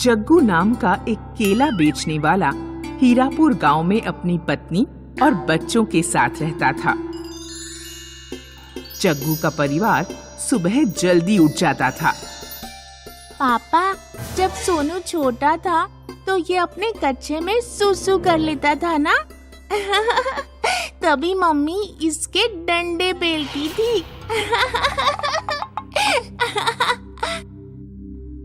जग्गू नाम का एक केला बेचने वाला हीरापुर गांव में अपनी पत्नी और बच्चों के साथ रहता था। जग्गू का परिवार सुबह जल्दी उठ जाता था। पापा, जब सोनू छोटा था तो ये अपने कच्चे में सुसु कर लेता था ना। तभी मम्मी इसके डंडे पेलती थी।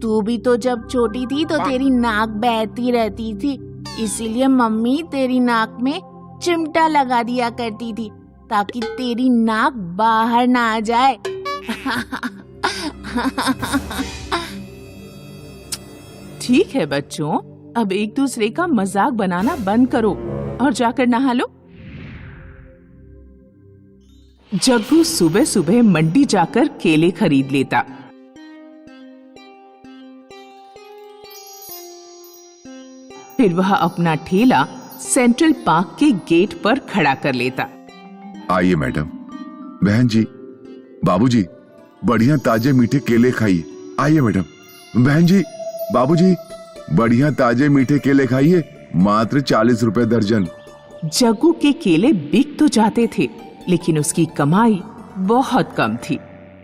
तू भी तो जब छोटी थी तो तेरी नाक बहती रहती थी, इसीलिए मम्मी तेरी नाक में चिमटा लगा दिया करती थी ताकि तेरी नाक बाहर ना आ जाए। ठीक है बच्चों, अब एक दूसरे का मजाक बनाना बंद करो और जाकर नहा लो। जग्गू सुबह सुबह मंडी जाकर केले खरीद लेता। फिर वह अपना ठेला सेंट्रल पार्क के गेट पर खड़ा कर लेता। आइए मैडम, बहन जी, बाबूजी, बढ़िया ताजे मीठे केले खाइए। आइए मैडम, बहन जी, बाबूजी, बढ़िया ताजे मीठे केले खाइए, मात्र 40 रुपए दर्जन। जग्गू के केले बिक तो जाते थे, लेकिन उसकी कमाई बहुत कम थी।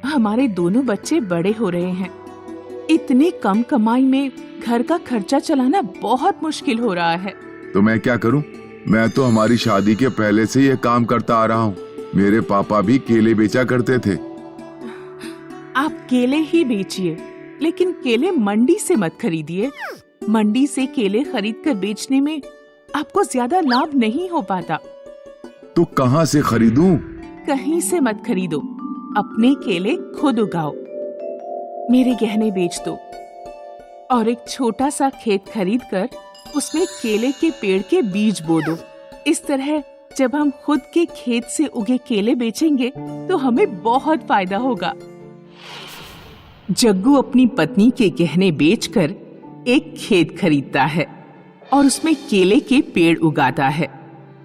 हमारे दोनों बच्चे बड़े हो रहे हैं, इतने कम कमाई में घर का खर्चा चलाना बहुत मुश्किल हो रहा है। तो मैं क्या करूं? मैं तो हमारी शादी के पहले से ये काम करता आ रहा हूं। मेरे पापा भी केले बेचा करते थे। आप केले ही बेचिए, लेकिन केले मंडी से मत खरीदिए। मंडी से केले खरीद कर बेचने में आपको ज्यादा लाभ नहीं हो पाता। तो कहां से खरीदूं? कहीं से मत खरीदो, अपने केले खुद उगाओ। मेरे गहने बेच दो और एक छोटा सा खेत खरीद कर उसमें केले के पेड़ के बीज बो दो। इस तरह जब हम खुद के खेत से उगे केले बेचेंगे तो हमें बहुत फायदा होगा। जग्गू अपनी पत्नी के गहने बेचकर एक खेत खरीदता है और उसमें केले के पेड़ उगाता है।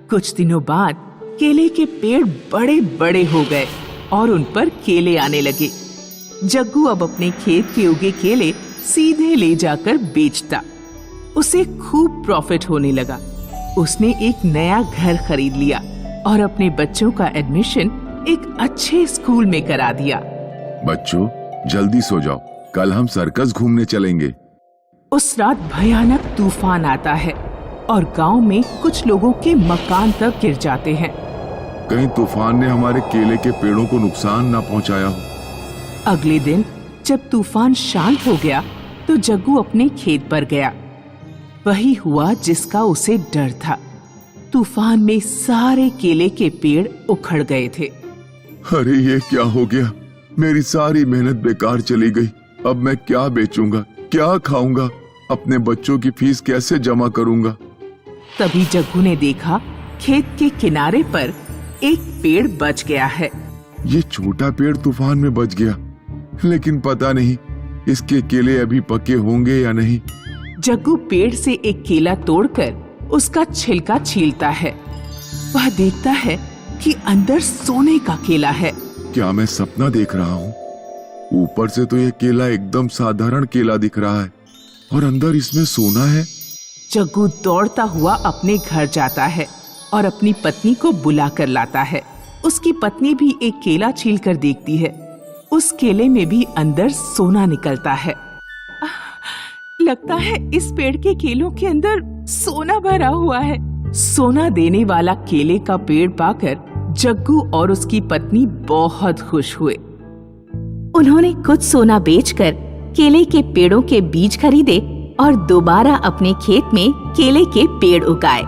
कुछ दिनों बाद केले के पेड़ बड़े बड़े हो गए और उन पर केले आने लगे। जग्गू अब अपने खेत के उगे केले सीधे ले जाकर बेचता। उसे खूब प्रॉफिट होने लगा। उसने एक नया घर खरीद लिया और अपने बच्चों का एडमिशन एक अच्छे स्कूल में करा दिया। बच्चों, जल्दी सो जाओ, कल हम सर्कस घूमने चलेंगे। उस रात भयानक तूफान आता है और गांव में कुछ लोगों के मकान तक गिर जाते हैं। कहीं तूफान ने हमारे केले के पेड़ों को नुकसान ना पहुंचाया हो। अगले दिन जब तूफान शांत हो गया तो जग्गू अपने खेत पर गया। वही हुआ जिसका उसे डर था। तूफान में सारे केले के पेड़ उखड़ गए थे। अरे ये क्या हो गया? मेरी सारी मेहनत बेकार चली गई। अब मैं क्या बेचूंगा, क्या खाऊंगा, अपने बच्चों की फीस कैसे जमा करूंगा? तभी जग्गू ने देखा खेत के किनारे पर एक पेड़ बच गया है। ये छोटा पेड़ तूफान में बच गया, लेकिन पता नहीं इसके केले अभी पके होंगे या नहीं। जग्गू पेड़ से एक केला तोड़कर उसका छिलका छीलता है। वह देखता है कि अंदर सोने का केला है। क्या मैं सपना देख रहा हूँ? ऊपर से तो ये केला एकदम साधारण केला दिख रहा है और अंदर इसमें सोना है। जग्गू दौड़ता हुआ अपने घर जाता है और अपनी पत्नी को बुला कर लाता है। उसकी पत्नी भी एक केला छील कर देखती है। उस केले में भी अंदर सोना निकलता है। लगता है इस पेड़ के केलों के अंदर सोना भरा हुआ है। सोना देने वाला केले का पेड़ पाकर जग्गू और उसकी पत्नी बहुत खुश हुए। उन्होंने कुछ सोना बेचकर केले के पेड़ों के बीज खरीदे और दोबारा अपने खेत में केले के पेड़ उगाए।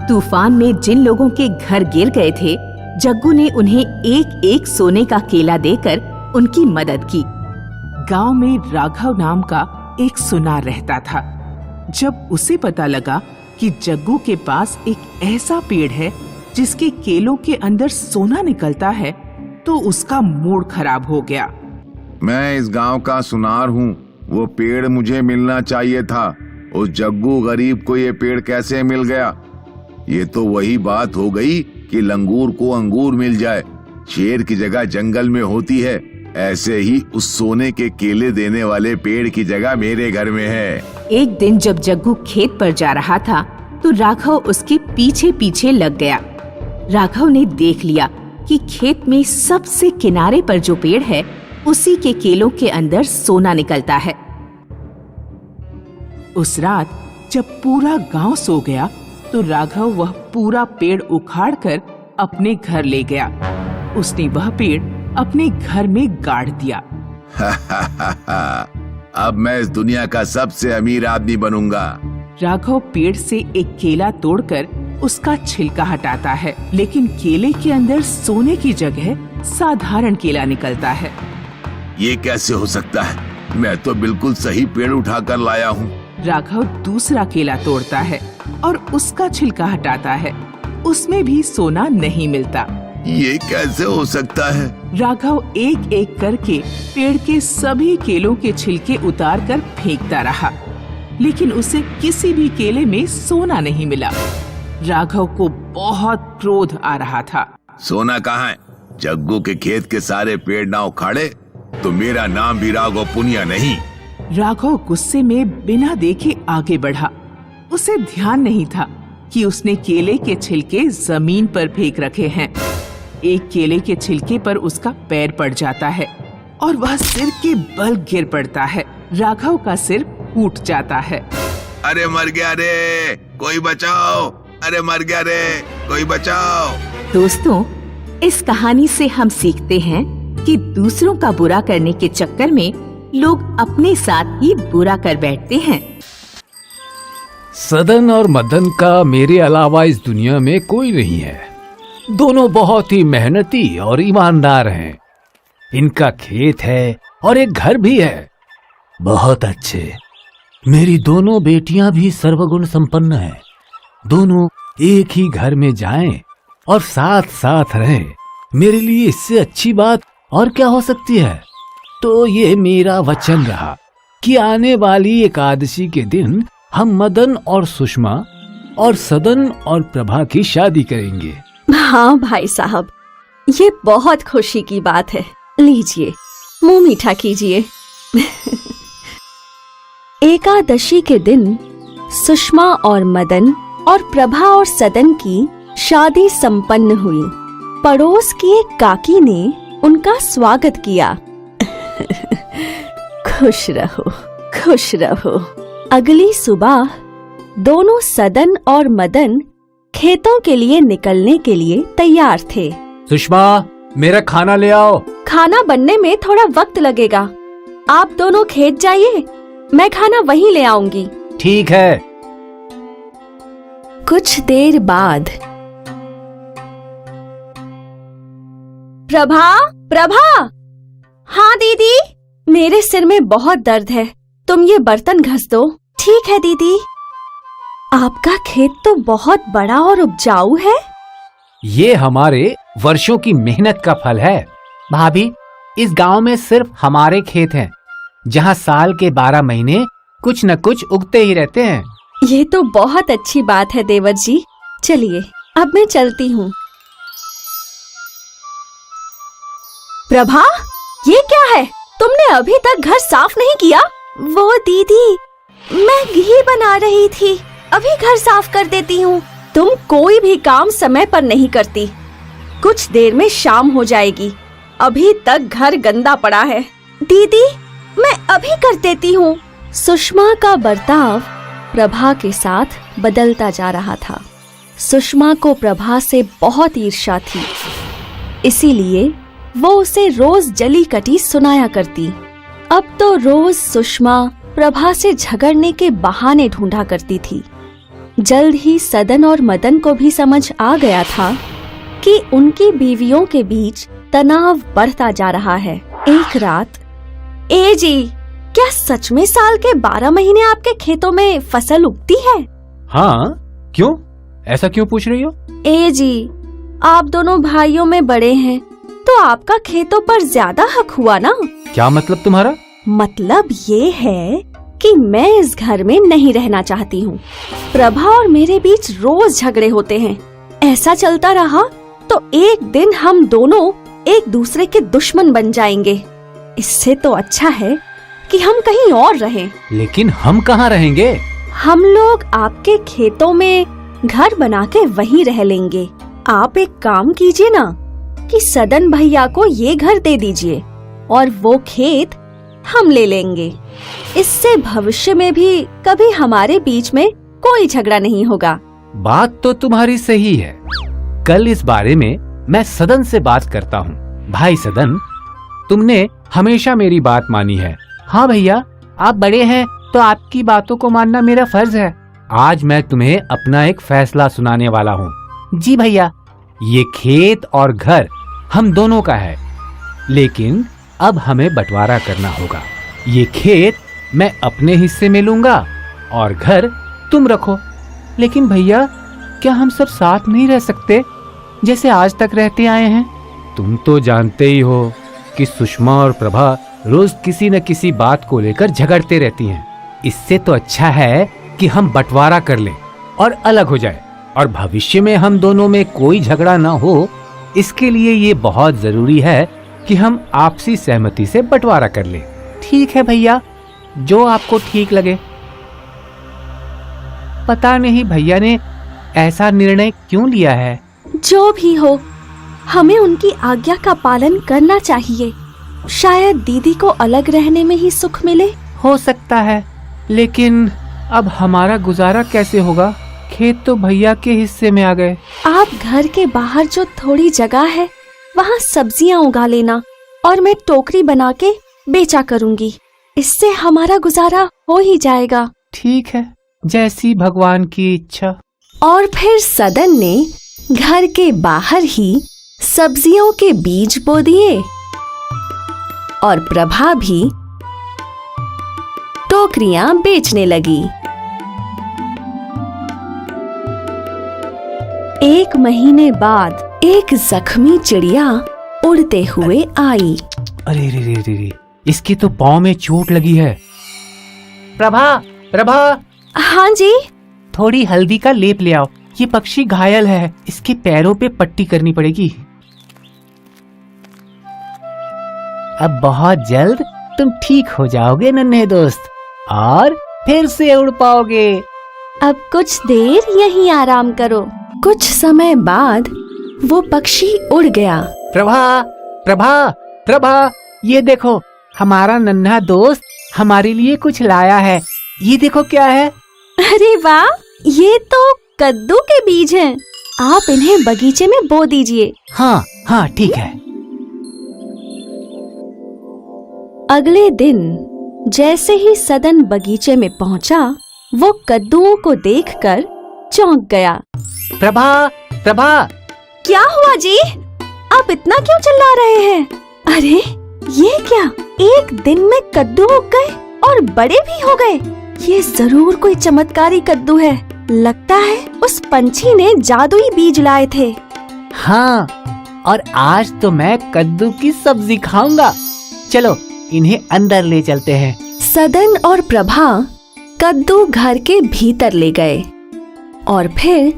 तूफान में जिन लोगों के घर गिर गए थे, जग्गू ने उन्हें एक एक सोने का केला देकर उनकी मदद की। गांव में राघव नाम का एक सुनार रहता था। जब उसे पता लगा कि जग्गू के पास एक ऐसा पेड़ है जिसके केलों के अंदर सोना निकलता है, तो उसका मूड खराब हो गया। मैं इस गांव का सुनार हूँ, वो पेड़ मुझे मिलना चाहिए था। उस जग्गू गरीब को ये पेड़ कैसे मिल गया? ये तो वही बात हो गई कि लंगूर को अंगूर मिल जाए, शेर की जगह जंगल में होती है। ऐसे ही उस सोने के केले देने वाले पेड़ की जगह मेरे घर में है। एक दिन जब जग्गू खेत पर जा रहा था तो राघव उसके पीछे पीछे लग गया। राघव ने देख लिया कि खेत में सबसे किनारे पर जो पेड़ है उसी के केलों के अंदर सोना निकलता है। उस रात जब पूरा गांव सो गया तो राघव वह पूरा पेड़ उखाड़कर अपने घर ले गया। उसने वह पेड़ अपने घर में गाड़ दिया। अब मैं इस दुनिया का सबसे अमीर आदमी बनूंगा। राघव पेड़ से एक केला तोड़कर उसका छिलका हटाता है, लेकिन केले के अंदर सोने की जगह साधारण केला निकलता है। ये कैसे हो सकता है? मैं तो बिल्कुल सही पेड़ उठाकर लाया हूँ। राघव दूसरा केला तोड़ता है और उसका छिलका हटाता है। उसमें भी सोना नहीं मिलता। ये कैसे हो सकता है? राघव एक एक करके पेड़ के सभी केलों के छिलके उतार कर फेंकता रहा, लेकिन उसे किसी भी केले में सोना नहीं मिला। राघव को बहुत क्रोध आ रहा था। सोना कहाँ है? जग्गू के खेत के सारे पेड़ ना उखाड़े तो मेरा नाम भी राघव पुनिया नहीं। राघव गुस्से में बिना देखे आगे बढ़ा। उसे ध्यान नहीं था कि उसने केले के छिलके जमीन पर फेंक रखे हैं। एक केले के छिलके पर उसका पैर पड़ जाता है और वह सिर के बल गिर पड़ता है। राघव का सिर फूट जाता है। अरे मर गया रे, कोई बचाओ! अरे मर गया रे, कोई बचाओ! दोस्तों, इस कहानी से हम सीखते हैं कि दूसरों का बुरा करने के चक्कर में लोग अपने साथ ही बुरा कर बैठते हैं। सदन और मदन का मेरे अलावा इस दुनिया में कोई नहीं है। दोनों बहुत ही मेहनती और ईमानदार हैं। इनका खेत है और एक घर भी है। बहुत अच्छे। मेरी दोनों बेटियां भी सर्वगुण संपन्न हैं। दोनों एक ही घर में जाएं और साथ साथ रहें। मेरे लिए इससे अच्छी बात और क्या हो सकती है? तो ये मेरा वचन रहा कि आने वाली एकादशी के दिन हम मदन और सुषमा और सदन और प्रभा की शादी करेंगे। हाँ भाई साहब, ये बहुत खुशी की बात है। लीजिए, मुंह मीठा कीजिए। एकादशी के दिन सुषमा और मदन और प्रभा और सदन की शादी संपन्न हुई। पड़ोस की एक काकी ने उनका स्वागत किया। खुश रहो, खुश रहो। अगली सुबह दोनों सदन और मदन खेतों के लिए निकलने के लिए तैयार थे। सुषमा, मेरा खाना ले आओ। खाना बनने में थोड़ा वक्त लगेगा। आप दोनों खेत जाइए, मैं खाना वहीं ले आऊंगी। ठीक है। कुछ देर बाद प्रभा, प्रभा! हाँ दीदी, मेरे सिर में बहुत दर्द है। तुम ये बर्तन घस दो। ठीक है दीदी। आपका खेत तो बहुत बड़ा और उपजाऊ है। ये हमारे वर्षों की मेहनत का फल है। भाभी, इस गांव में सिर्फ हमारे खेत हैं, जहां साल के 12 महीने कुछ न कुछ उगते ही रहते हैं। ये तो बहुत अच्छी बात है देवर जी। चलिए, अब मैं चलती हूँ। प्रभा, ये क्या है? तुमने अभी तक घर साफ नहीं किया? वो दीदी, मैं घी बना रही थी। अभी घर साफ कर देती हूँ। तुम कोई भी काम समय पर नहीं करती। कुछ देर में शाम हो जाएगी। अभी तक घर गंदा पड़ा है। दीदी, मैं अभी कर देती हूँ। सुषमा का बर्ताव प्रभा के साथ बदलता जा रहा था। सुषमा को प्रभा से बहुत ईर्ष्या थी, इसीलिए वो उसे रोज जली कटी सुनाया करती। अब तो रोज सुषमा प्रभा से झगड़ने के बहाने ढूंढा करती थी। जल्द ही सदन और मदन को भी समझ आ गया था कि उनकी बीवियों के बीच तनाव बढ़ता जा रहा है। एक रात, ए जी, क्या सच में साल के 12 महीने आपके खेतों में फसल उगती है? हाँ, क्यों? ऐसा क्यों पूछ रही हो? ए जी, आप दोनों भाइयों में बड़े हैं, तो आपका खेतों पर ज्यादा हक हुआ ना? क्या मतलब तुम्हारा? मतलब ये है कि मैं इस घर में नहीं रहना चाहती हूँ। प्रभा और मेरे बीच रोज झगड़े होते हैं। ऐसा चलता रहा तो एक दिन हम दोनों एक दूसरे के दुश्मन बन जाएंगे। इससे तो अच्छा है कि हम कहीं और रहें। लेकिन हम कहाँ रहेंगे? हम लोग आपके खेतों में घर बना के वहीं रह लेंगे। आप एक काम कीजिए ना कि सदन भैया को ये घर दे दीजिए और वो खेत हम ले लेंगे। इससे भविष्य में भी कभी हमारे बीच में कोई झगड़ा नहीं होगा। बात तो तुम्हारी सही है। कल इस बारे में मैं सदन से बात करता हूँ। भाई सदन, तुमने हमेशा मेरी बात मानी है। हाँ भैया, आप बड़े हैं तो आपकी बातों को मानना मेरा फर्ज है। आज मैं तुम्हें अपना एक फैसला सुनाने वाला हूँ। जी भैया। ये खेत और घर हम दोनों का है, लेकिन अब हमें बंटवारा करना होगा। ये खेत मैं अपने हिस्से में लूंगा और घर तुम रखो। लेकिन भैया, क्या हम सब साथ नहीं रह सकते जैसे आज तक रहते आए हैं? तुम तो जानते ही हो कि सुषमा और प्रभा रोज किसी न किसी बात को लेकर झगड़ते रहती हैं। इससे तो अच्छा है कि हम बंटवारा कर लें और अलग हो जाए, और भविष्य में हम दोनों में कोई झगड़ा ना हो। इसके लिए ये बहुत जरूरी है कि हम आपसी सहमति से बंटवारा कर लें। ठीक है भैया, जो आपको ठीक लगे। पता नहीं भैया ने ऐसा निर्णय क्यों लिया है। जो भी हो, हमें उनकी आज्ञा का पालन करना चाहिए। शायद दीदी को अलग रहने में ही सुख मिले। हो सकता है, लेकिन अब हमारा गुजारा कैसे होगा? खेत तो भैया के हिस्से में आ गए। आप घर के बाहर जो थोड़ी जगह है वहाँ सब्जियाँ उगा लेना और मैं टोकरी बना के बेचा करूँगी। इससे हमारा गुजारा हो ही जाएगा। ठीक है, जैसी भगवान की इच्छा। और फिर सदन ने घर के बाहर ही सब्जियों के बीज बो दिए और प्रभा भी टोकरियां बेचने लगी। एक महीने बाद एक जख्मी चिड़िया उड़ते हुए आई। अरे रे रे रे रे, इसके तो पाँव में चोट लगी है। प्रभा, प्रभा, हाँ जी। थोड़ी हल्दी का लेप ले आओ। ये पक्षी घायल है, इसके पैरों पे पट्टी करनी पड़ेगी। अब बहुत जल्द तुम ठीक हो जाओगे नन्हे दोस्त, और फिर से उड़ पाओगे। अब कुछ देर यहीं आराम करो। कुछ समय बाद वो पक्षी उड़ गया। प्रभा, प्रभा, प्रभा, ये देखो, हमारा नन्हा दोस्त हमारे लिए कुछ लाया है। ये देखो क्या है। अरे वाह, ये तो कद्दू के बीज हैं। आप इन्हें बगीचे में बो दीजिए। हाँ हाँ, ठीक है। अगले दिन जैसे ही सदन बगीचे में पहुंचा, वो कद्दुओं को देखकर चौंक गया। प्रभा, प्रभा, क्या हुआ जी? आप इतना क्यों चिल्ला रहे हैं? अरे ये क्या, एक दिन में कद्दू उग गए और बड़े भी हो गए। ये जरूर कोई चमत्कारी कद्दू है। लगता है उस पंछी ने जादुई बीज लाए थे। हाँ, और आज तो मैं कद्दू की सब्जी खाऊंगा। चलो इन्हें अंदर ले चलते हैं। सदन और प्रभा कद्दू घर के भीतर ले गए और फिर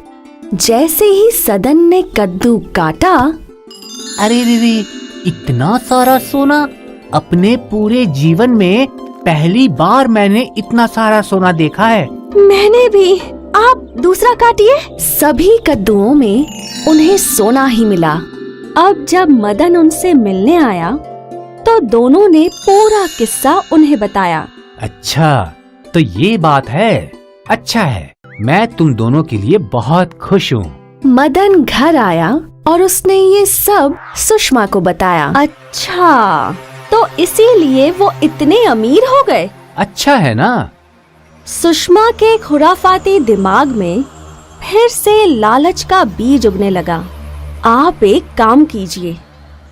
जैसे ही सदन ने कद्दू काटा, अरे रे, इतना सारा सोना! अपने पूरे जीवन में पहली बार मैंने इतना सारा सोना देखा है। मैंने भी। आप दूसरा काटिए। सभी कद्दुओं में उन्हें सोना ही मिला। अब जब मदन उनसे मिलने आया तो दोनों ने पूरा किस्सा उन्हें बताया। अच्छा, तो ये बात है। अच्छा है, मैं तुम दोनों के लिए बहुत खुश हूँ। मदन घर आया और उसने ये सब सुषमा को बताया। अच्छा, तो इसीलिए वो इतने अमीर हो गए। अच्छा है ना? सुषमा के खुराफाती दिमाग में फिर से लालच का बीज उगने लगा। आप एक काम कीजिए,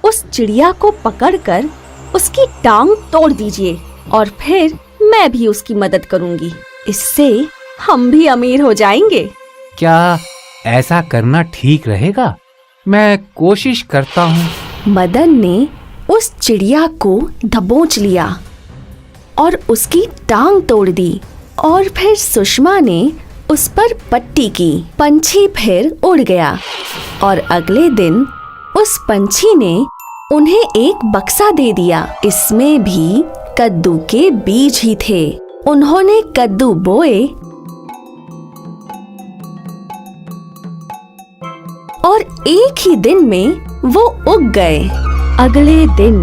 उस चिड़िया को पकड़कर उसकी टांग तोड़ दीजिए और फिर मैं भी उसकी मदद करूंगी। इससे हम भी अमीर हो जाएंगे। क्या ऐसा करना ठीक रहेगा? मैं कोशिश करता हूँ। मदन ने उस चिड़िया को दबोच लिया और उसकी टांग तोड़ दी और फिर सुषमा ने उस पर पट्टी की। पंछी फिर उड़ गया और अगले दिन उस पंछी ने उन्हें एक बक्सा दे दिया। इसमें भी कद्दू के बीज ही थे। उन्होंने कद्दू बोए और एक ही दिन में वो उग गए। अगले दिन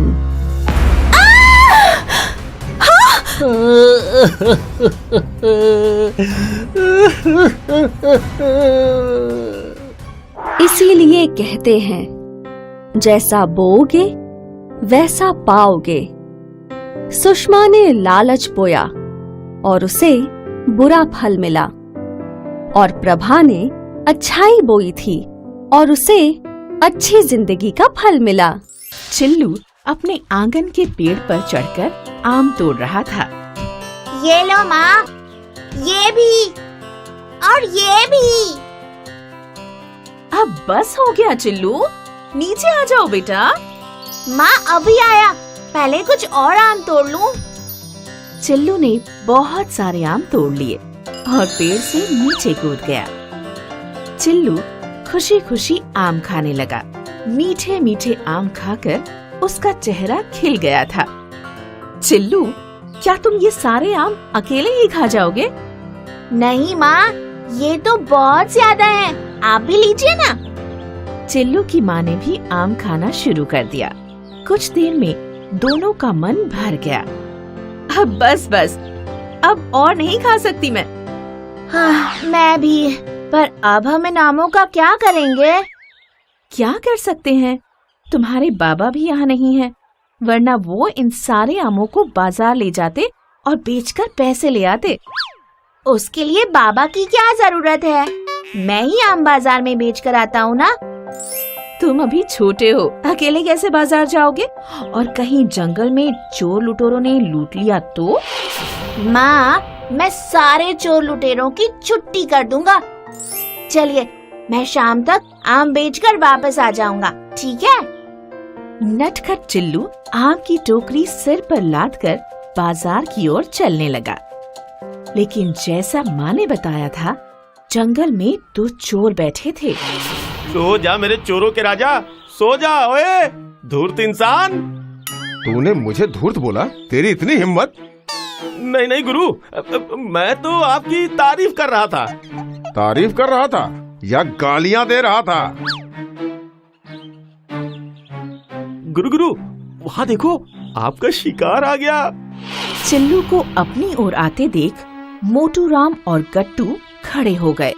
इसीलिए कहते हैं, जैसा बोओगे वैसा पाओगे। सुषमा ने लालच बोया और उसे बुरा फल मिला, और प्रभा ने अच्छाई बोई थी और उसे अच्छी जिंदगी का फल मिला। चिल्लू अपने आंगन के पेड़ पर चढ़कर आम तोड़ रहा था। ये लो माँ, ये भी और ये भी। अब बस हो गया चिल्लू, नीचे आ जाओ बेटा। माँ अभी आया, पहले कुछ और आम तोड़ लूं। चिल्लू ने बहुत सारे आम तोड़ लिए और पेड़ से नीचे कूद गया। चिल्लू खुशी खुशी आम खाने लगा। मीठे मीठे आम खाकर उसका चेहरा खिल गया था। चिल्लू, क्या तुम ये सारे आम अकेले ही खा जाओगे? नहीं माँ, ये तो बहुत ज्यादा हैं, आप भी लीजिए ना। चिल्लू की माँ ने भी आम खाना शुरू कर दिया। कुछ देर में दोनों का मन भर गया। अब बस, अब और नहीं खा सकती मैं। हाँ, मैं भी, पर अब हम इन आमों का क्या करेंगे? क्या कर सकते हैं? तुम्हारे बाबा भी यहाँ नहीं हैं, वरना वो इन सारे आमों को बाजार ले जाते और बेचकर पैसे ले आते। उसके लिए बाबा की क्या जरूरत है? मैं ही आम बाजार में बेच कर आता हूँ ना। तुम अभी छोटे हो, अकेले कैसे बाजार जाओगे? और कहीं जंगल में चोर लुटेरों ने लूट लिया तो? माँ, मैं सारे चोर लुटेरों की छुट्टी कर दूंगा। चलिए, मैं शाम तक आम बेचकर वापस आ जाऊंगा, ठीक है? नटखट चिल्लू आम की टोकरी सिर पर लादकर बाजार की ओर चलने लगा। लेकिन जैसा माँ ने बताया था, जंगल में 2 चोर बैठे थे। सो जा मेरे चोरों के राजा, सो जा ओए धूर्त इंसान। तूने मुझे धूर्त बोला? तेरी इतनी हिम्मत? नहीं गुरु, मैं तो आपकी तारीफ कर रहा था। तारीफ कर रहा था या गालियां दे रहा था? गुरु, वहाँ देखो, आपका शिकार आ गया। चिल्लू को अपनी ओर आते देख मोटू राम और गट्टू खड़े हो गए।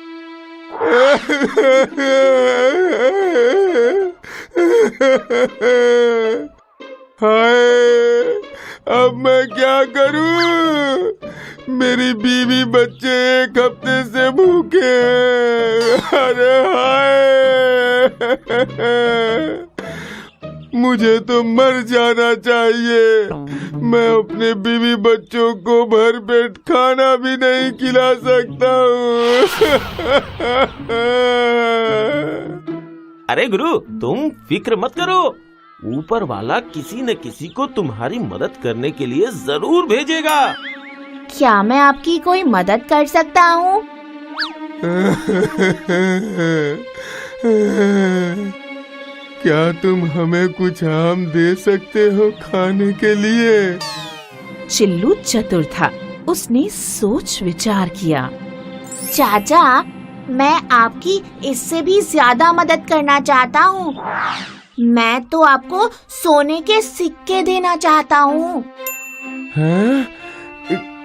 हाय, अब मैं क्या करूं? मेरी बीवी बच्चे 1 हफ्ते से भूखे हैं। अरे हाय, मुझे तो मर जाना चाहिए। मैं अपने बीवी बच्चों को भर पेट खाना भी नहीं खिला सकता हूँ। अरे गुरु, तुम फिक्र मत करो, ऊपर वाला किसी न किसी को तुम्हारी मदद करने के लिए जरूर भेजेगा। क्या मैं आपकी कोई मदद कर सकता हूँ? क्या तुम हमें कुछ आम दे सकते हो खाने के लिए? चिल्लू चतुर था, उसने सोच विचार किया। चाचा, मैं आपकी इससे भी ज्यादा मदद करना चाहता हूँ। मैं तो आपको सोने के सिक्के देना चाहता हूँ। हाँ?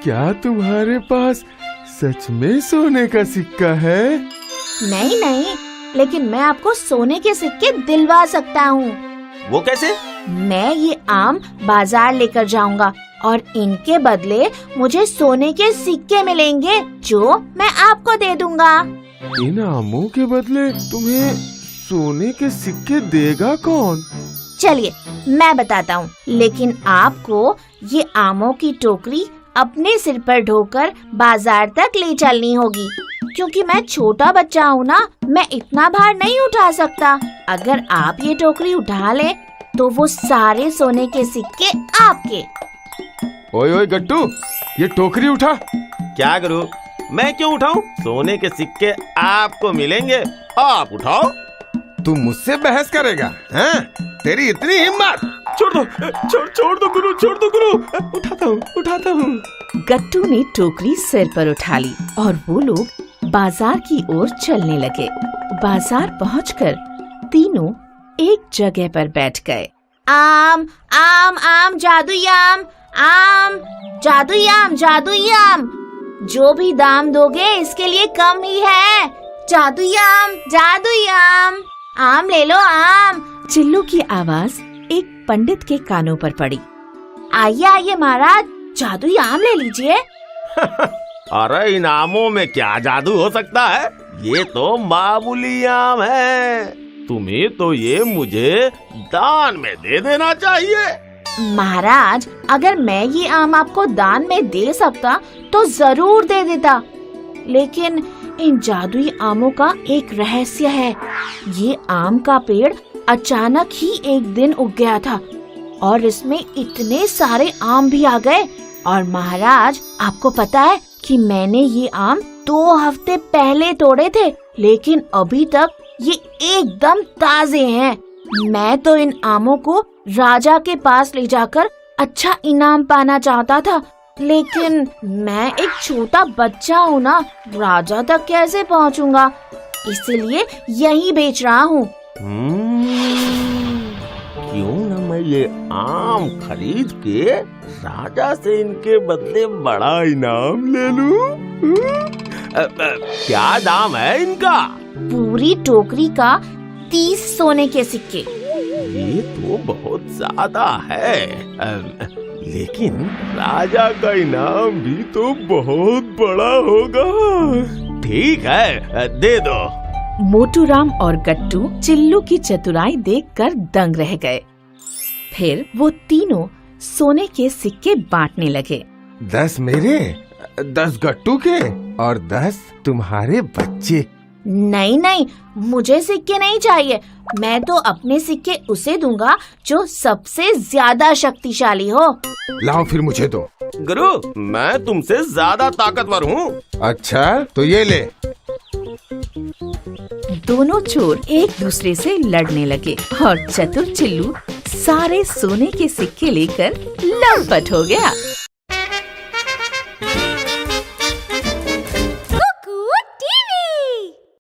क्या तुम्हारे पास सच में सोने का सिक्का है? नहीं, लेकिन मैं आपको सोने के सिक्के दिलवा सकता हूँ। वो कैसे? मैं ये आम बाजार लेकर जाऊंगा और इनके बदले मुझे सोने के सिक्के मिलेंगे, जो मैं आपको दे दूंगा। इन आमों के बदले तुम्हें सोने के सिक्के देगा कौन? चलिए, मैं बताता हूँ, लेकिन आपको ये आमों की टोकरी अपने सिर पर ढोकर बाजार तक ले चलनी होगी, क्योंकि मैं छोटा बच्चा हूँ ना, मैं इतना भार नहीं उठा सकता। अगर आप ये टोकरी उठा ले तो वो सारे सोने के सिक्के आपके। ओए गट्टू, ये टोकरी उठा। क्या गुरु, मैं क्यों उठाऊं? सोने के सिक्के आपको मिलेंगे, आप उठाओ। तू मुझसे बहस करेगा? हैं? तेरी इतनी हिम्मत? छोड़ दो गुरु, छोड़ दो गुरु। उठाता हूँ। गट्टू ने टोकरी सिर पर उठा ली और वो लोग बाजार की ओर चलने लगे। बाजार पहुंचकर तीनों एक जगह पर बैठ गए। आम आम आम जादुई आम, आम जादुई आम, जादुई आम। जो भी दाम दोगे इसके लिए कम ही है। जादुई आम, जादुई आम, आम ले लो आम। चिल्लू की आवाज एक पंडित के कानों पर पड़ी। आइए आइए महाराज, जादुई आम ले लीजिए। अरे इन आमों में क्या जादू हो सकता है? ये तो मामूली आम है। तुम्हें तो ये मुझे दान में दे देना चाहिए। महाराज, अगर मैं ये आम आपको दान में दे सकता तो जरूर दे देता, लेकिन इन जादुई आमों का एक रहस्य है। ये आम का पेड़ अचानक ही एक दिन उग गया था और इसमें इतने सारे आम भी आ गए। और महाराज, आपको पता है कि मैंने ये आम 2 हफ्ते पहले तोड़े थे, लेकिन अभी तक ये एकदम ताजे हैं। मैं तो इन आमों को राजा के पास ले जाकर अच्छा इनाम पाना चाहता था, लेकिन मैं एक छोटा बच्चा हूँ ना, राजा तक कैसे पहुँचूंगा? इसलिए यही बेच रहा हूँ। क्यों न मैं ये आम खरीद के राजा से इनके बदले बड़ा इनाम ले लूं? क्या दाम है इनका? पूरी टोकरी का 30 सोने के सिक्के। ये तो बहुत ज्यादा है, लेकिन राजा का इनाम भी तो बहुत बड़ा होगा। ठीक है, दे दो। मोटूराम और गट्टू चिल्लू की चतुराई देखकर दंग रह गए। फिर वो तीनों सोने के सिक्के बांटने लगे। 10 मेरे, 10 गट्टू के और 10 तुम्हारे बच्चे। नहीं नहीं, मुझे सिक्के नहीं चाहिए। मैं तो अपने सिक्के उसे दूंगा जो सबसे ज्यादा शक्तिशाली हो। लाओ फिर मुझे दो। गुरु, मैं तुमसे ज्यादा ताकतवर हूँ। अच्छा, तो ये ले। दोनों चोर एक दूसरे से लड़ने लगे और चतुर चिल्लू सारे सोने के सिक्के लेकर लंपट हो गया।